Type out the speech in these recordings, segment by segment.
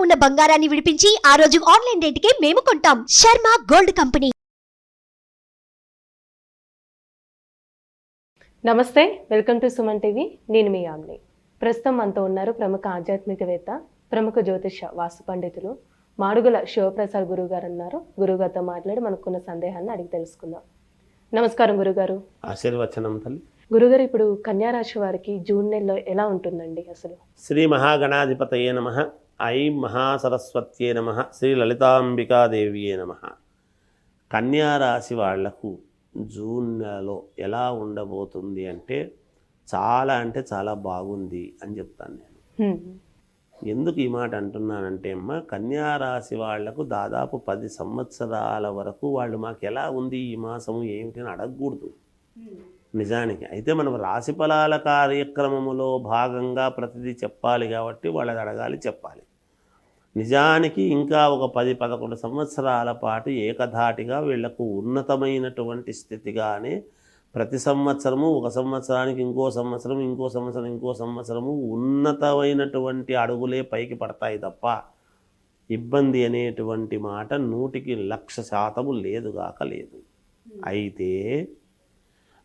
ఉన్న బంగారాన్ని విడిపించి ఆ రోజు ఆన్లైన్ రేటుకే మేము కొంటాం. Sharma gold company. నమస్తే, వెల్కమ్ టు సుమన్ టీవీ. నేను మీ ఆమ్ని. ప్రస్తుతం మనతో ఉన్నారు ప్రముఖ ఆధ్యాత్మికవేత్త, ప్రముఖ జ్యోతిష వాస్తు పండితులు మాడుగుల శివప్రసాద్ గురువు గారు ఉన్నారు. గురుగారితో మాట్లాడి మనకున్న సందేహాన్ని అడిగి తెలుసుకుందాం. నమస్కారం గురుగారు. ఆశీర్వచనం తల్లి. గురుగారు, ఇప్పుడు కన్యా రాశి వారికి జూన్ నెలలో ఎలా ఉంటుందండి అసలు? శ్రీ మహాగణాధిపతయే నమః. ఐం మహాసరస్వత్యే నమః. శ్రీ లలితాంబికాదేవియే నమః. కన్యా రాశి వాళ్లకు జూన్ నెలలో ఎలా ఉండబోతుంది అంటే చాలా బాగుంది అని చెప్తాను నేను. ఎందుకు ఈ మాట అంటున్నానంటే అమ్మ, కన్యా రాశి వాళ్లకు దాదాపు 10 సంవత్సరాల వరకు వాళ్ళు మాకు ఎలా ఉంది ఈ మాసము ఏమిటి అని అడగకూడదు నిజానికి. అయితే మనం రాశి ఫలాల కార్యక్రమములో భాగంగా ప్రతిదీ చెప్పాలి కాబట్టి వాళ్ళది అడగాలి, చెప్పాలి. నిజానికి ఇంకా ఒక 10-11 సంవత్సరాల పాటు ఏకధాటిగా వీళ్లకు ఉన్నతమైనటువంటి స్థితిగానే ప్రతి సంవత్సరము, ఒక సంవత్సరానికి ఇంకో సంవత్సరం, ఇంకో సంవత్సరం ఇంకో సంవత్సరము ఉన్నతమైనటువంటి అడుగులే పైకి పడతాయి తప్ప ఇబ్బంది అనేటువంటి మాట 100% లేదుగాక లేదు. అయితే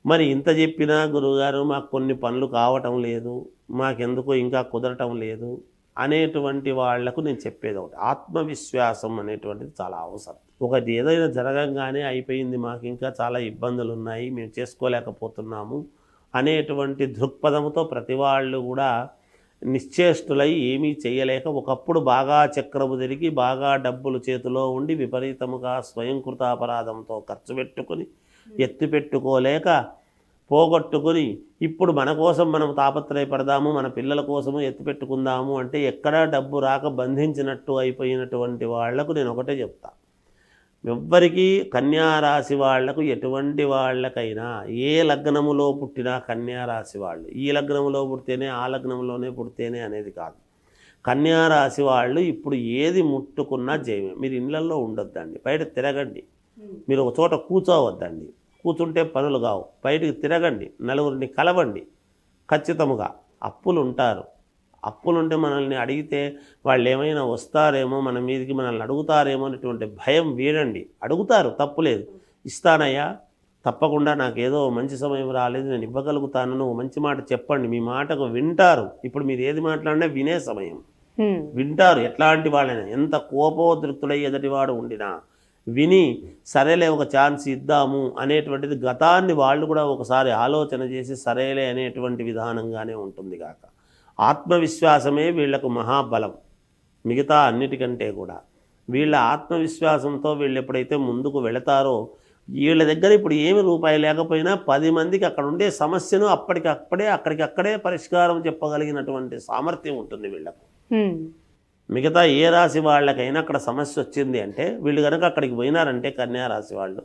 మరి ఇంత చెప్పినా గురువుగారు మాకు కొన్ని పనులు కావటం లేదు, మాకెందుకో ఇంకా కుదరటం లేదు అనేటువంటి వాళ్లకు నేను చెప్పేది ఒకటి, ఆత్మవిశ్వాసం అనేటువంటిది చాలా అవసరం. ఒకటి ఏదైనా జరగంగానే అయిపోయింది, మాకు ఇంకా చాలా ఇబ్బందులు ఉన్నాయి, మేము చేసుకోలేకపోతున్నాము అనేటువంటి దృక్పథంతో ప్రతి వాళ్ళు కూడా నిశ్చేష్టులై ఏమీ చేయలేక ఒకప్పుడు బాగా చక్రము తిరిగి బాగా డబ్బులు చేతిలో ఉండి విపరీతముగా స్వయంకృతాపరాధంతో ఖర్చు పెట్టుకుని ఎత్తిపెట్టుకోలేక పోగొట్టుకుని ఇప్పుడు మన కోసం మనం తాపత్రయపడదాము, మన పిల్లల కోసము ఎత్తిపెట్టుకుందాము అంటే ఎక్కడా డబ్బు రాక బంధించినట్టు అయిపోయినటువంటి వాళ్లకు నేను ఒకటే చెప్తా, ఎవ్వరికీ కన్యారాశి వాళ్లకు ఎటువంటి వాళ్ళకైనా ఏ లగ్నములో పుట్టినా కన్యారాశి వాళ్ళు ఈ లగ్నములో పుడితేనే ఆ లగ్నంలోనే పుడితేనే అనేది కాదు. కన్యారాశి వాళ్ళు ఇప్పుడు ఏది ముట్టుకున్నా జయమే. మీరు ఇళ్లలో ఉండొద్దండి, బయట తిరగండి, మీరు ఒక చోట కూర్చోవద్దండి, కూర్చుంటే పనులు కావు, బయటికి తిరగండి, నలుగురిని కలవండి. ఖచ్చితముగా అప్పులు ఉంటారు, అప్పులుంటే మనల్ని అడిగితే వాళ్ళు ఏమైనా వస్తారేమో మన మీదకి, మనల్ని అడుగుతారేమో అనేటువంటి భయం వీడండి. అడుగుతారు, తప్పులేదు, ఇస్తానయ్యా తప్పకుండా, నాకేదో మంచి సమయం రాలేదు నేను ఇవ్వగలుగుతాను, నువ్వు మంచి మాట చెప్పండి, మీ మాటకు వింటారు. ఇప్పుడు మీరు ఏది మాట్లాడినా వినే సమయం, వింటారు. ఎట్లాంటి వాళ్ళైనా ఎంత కోపోద్రిక్తుడై ఎదుటివాడు ఉండినా విని సరేలే ఒక ఛాన్స్ ఇద్దాము అనేటువంటిది గతాన్ని వాళ్ళు కూడా ఒకసారి ఆలోచన చేసి సరేలే అనేటువంటి విధానంగానే ఉంటుంది కాక ఆత్మవిశ్వాసమే వీళ్లకు మహాబలం. మిగతా అన్నిటికంటే కూడా వీళ్ళ ఆత్మవిశ్వాసంతో వీళ్ళు ఎప్పుడైతే ముందుకు వెళతారో వీళ్ళ దగ్గర ఇప్పుడు ఏమి రూపాయి లేకపోయినా 10 మందికి అక్కడ ఉండే సమస్యను అక్కడికక్కడే పరిష్కారం చెప్పగలిగినటువంటి సామర్థ్యం ఉంటుంది వీళ్లకు. మిగతా ఏ రాశి వాళ్ళకైనా అక్కడ సమస్య వచ్చింది అంటే వీళ్ళు కనుక అక్కడికి పోయినారంటే కన్యా రాశి వాళ్ళు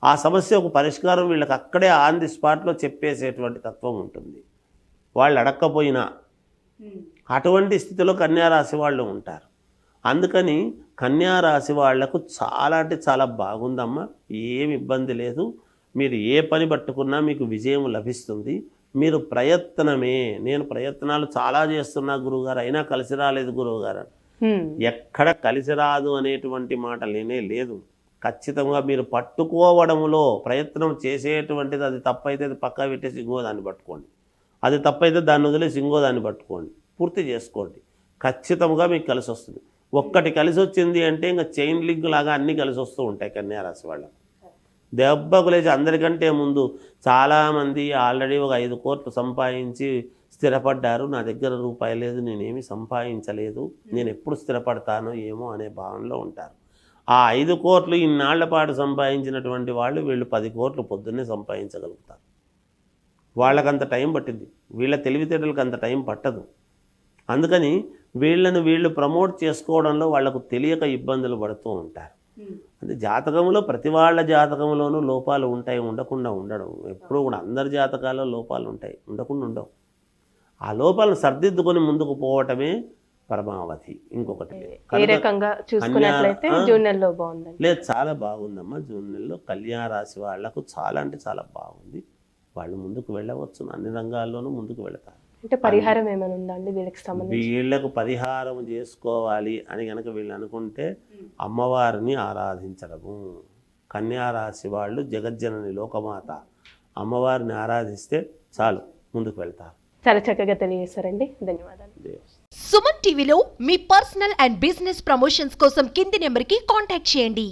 ఆ సమస్య ఒక పరిష్కారం వీళ్ళకి అక్కడే ఆన్ ది స్పాట్లో చెప్పేసేటువంటి తత్వం ఉంటుంది, వాళ్ళు అడక్కపోయినా. అటువంటి స్థితిలో కన్యారాశి వాళ్ళు ఉంటారు. అందుకని కన్యారాశి వాళ్లకు చాలా అంటే చాలా బాగుందమ్మా, ఏమి ఇబ్బంది లేదు. మీరు ఏ పని పట్టుకున్నా మీకు విజయం లభిస్తుంది. మీరు ప్రయత్నమే, నేను ప్రయత్నాలు చాలా చేస్తున్నా గురువుగారు అయినా కలిసి రాలేదు గురువుగారు, ఎక్కడ కలిసి రాదు అనేటువంటి మాట లేనే లేదు. ఖచ్చితంగా మీరు పట్టుకోవడంలో ప్రయత్నం చేసేటువంటిది, అది తప్పైతే అది పక్కా పెట్టేసి ఇంకో దాన్ని పట్టుకోండి, అది తప్పైతే దాన్ని వదిలేసి ఇంకో దాన్ని పట్టుకోండి, పూర్తి చేసుకోండి, ఖచ్చితంగా మీకు కలిసి వస్తుంది. ఒక్కటి కలిసి వచ్చింది అంటే ఇంకా చైన్ లింక్ లాగా అన్నీ కలిసి వస్తూ ఉంటాయి కన్యారాశి వాళ్ళకు. దెబ్బకు లేచి అందరికంటే ముందు చాలామంది ఆల్రెడీ ఒక 5 కోట్లు సంపాదించి స్థిరపడ్డారు, నా దగ్గర రూపాయి లేదు, నేనేమి సంపాదించలేదు, నేను ఎప్పుడు స్థిరపడతానో ఏమో అనే భావనలో ఉంటారు. ఆ 5 కోట్లు ఇన్నాళ్ల పాటు సంపాదించినటువంటి వాళ్ళు వీళ్ళు 10 కోట్లు పొద్దున్నే సంపాదించగలుగుతారు. వాళ్ళకంత టైం పట్టింది, వీళ్ళ తెలివితేటలకు అంత టైం పట్టదు. అందుకని వీళ్ళు ప్రమోట్ చేసుకోవడంలో వాళ్లకు తెలియక ఇబ్బందులు పడుతూ ఉంటారు. అంటే జాతకంలో ప్రతి వాళ్ళ జాతకంలోనూ లోపాలు ఉంటాయి, ఉండకుండా ఉండడం. ఎప్పుడూ కూడా అందరి జాతకాల్లో లోపాలు ఉంటాయి, ఉండకుండా ఉండవు. ఆ లోపాలను సర్దిద్దుకొని ముందుకు పోవటమే పరమావధి, ఇంకొకటి లేదు. చాలా బాగుందమ్మా, జూన్ నెలలో కన్యా రాశి వాళ్లకు చాలా అంటే చాలా బాగుంది. వాళ్ళు ముందుకు వెళ్ళవచ్చు, అన్ని రంగాల్లోనూ ముందుకు వెళతారు. అంటే పరిహారం ఏమైనా ఉందా అండి వీళ్ళకి సంబంధించి? వీళ్ళకు పరిహారం చేసుకోవాలి అని కనుక వీళ్ళు అనుకుంటే అమ్మవారిని ఆరాధించడము. కన్యారాశి వాళ్ళు జగజ్జనని లోకమాత అమ్మవారిని ఆరాధిస్తే చాలు, ముందుకు వెళ్తారు. చాలా చక్కగా తెలియజేశారండి, ధన్యవాదాలు. సుమన్ టీవీలో మీ పర్సనల్ అండ్ బిజినెస్ ప్రమోషన్స్ కోసం కింది నెంబర్కి కాంటాక్ట్ చేయండి.